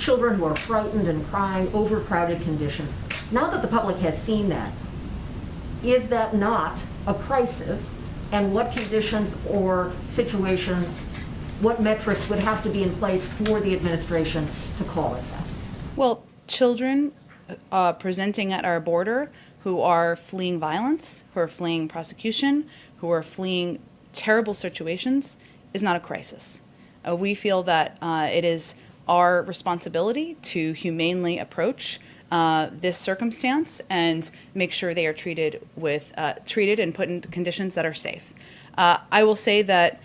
children who are frightened and crying, overcrowded conditions. Now that the public has seen that, is that not a crisis? And what conditions or situation, what metrics would have to be in place for the administration to call it that? Well, children presenting at our border who are fleeing violence, who are fleeing prosecution, who are fleeing terrible situations is not a crisis. We feel that it is our responsibility to humanely approach this circumstance and make sure they are treated and put in conditions that are safe. I will say that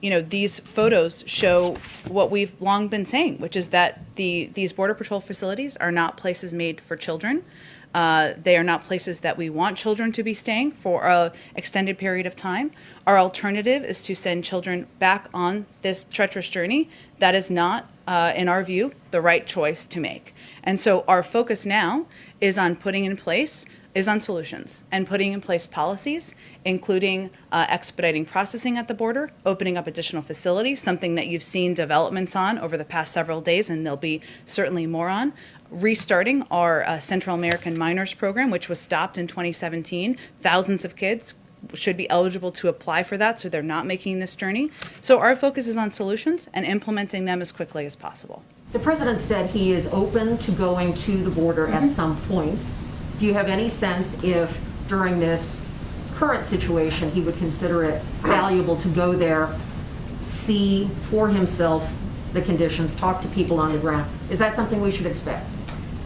these photos show what we've long been saying, which is that these Border Patrol facilities are not places made for children. They are not places that we want children to be staying for an extended period of time. Our alternative is to send children back on this treacherous journey. That is not, in our view, the right choice to make. And so our focus now is on solutions and putting in place policies, including expediting processing at the border, opening up additional facilities, something that you've seen developments on over the past several days, and there'll be certainly more on. Restarting our Central American Minors Program, which was stopped in 2017. Thousands of kids should be eligible to apply for that, so they're not making this journey. So our focus is on solutions and implementing them as quickly as possible. The president said he is open to going to the border at some point. Do you have any sense if during this current situation he would consider it valuable to go there, see for himself the conditions, talk to people on the ground? Is that something we should expect?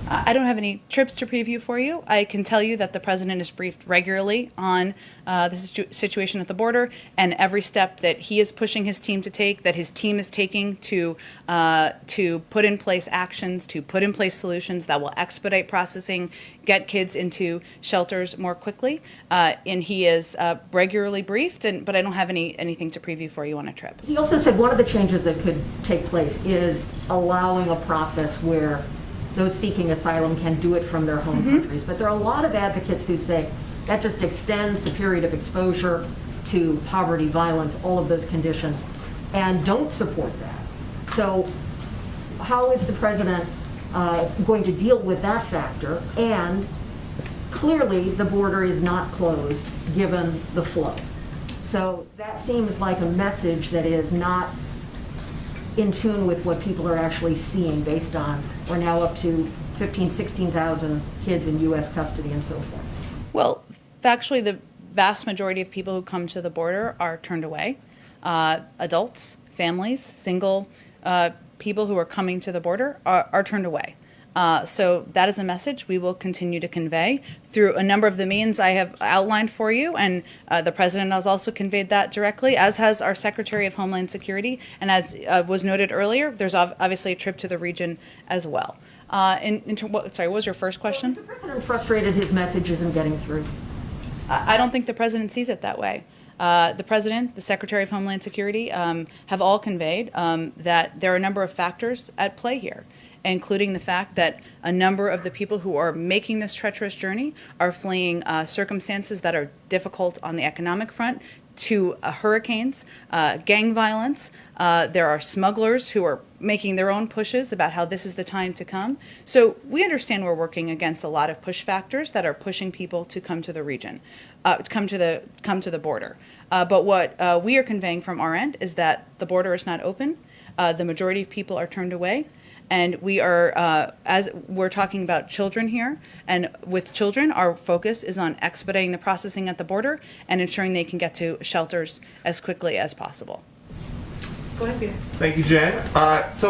I don't have any trips to preview for you. I can tell you that the president is briefed regularly on the situation at the border and every step that he is pushing his team to take, that his team is taking to put in place actions, to put in place solutions that will expedite processing, get kids into shelters more quickly. And he is regularly briefed, but I don't have anything to preview for you on a trip. He also said one of the changes that could take place is allowing a process where those seeking asylum can do it from their home countries. But there are a lot of advocates who say that just extends the period of exposure to poverty, violence, all of those conditions, and don't support that. So how is the president going to deal with that factor? And clearly the border is not closed given the flow. So that seems like a message that is not in tune with what people are actually seeing based on we're now up to 15,000, 16,000 kids in U.S. custody and so forth. Well, factually, the vast majority of people who come to the border are turned away. Adults, families, single people who are coming to the border are turned away. So that is a message we will continue to convey through a number of the means I have outlined for you, and the president has also conveyed that directly, as has our Secretary of Homeland Security, and as was noted earlier, there's obviously a trip to the region as well. What was your first question? Well, the president frustrated his message isn't getting through. I don't think the president sees it that way. The president, the Secretary of Homeland Security have all conveyed that there are a number of factors at play here, including the fact that a number of the people who are making this treacherous journey are fleeing circumstances that are difficult on the economic front, to hurricanes, gang violence. There are smugglers who are making their own pushes about how this is the time to come. So we understand we're working against a lot of push factors that are pushing people to come to the region, come to the border. But what we are conveying from our end is that the border is not open. The majority of people are turned away. And we are, as we're talking about children here, and with children, our focus is on expediting the processing at the border and ensuring they can get to shelters as quickly as possible. Go ahead, Peter. Thank you, Jen. So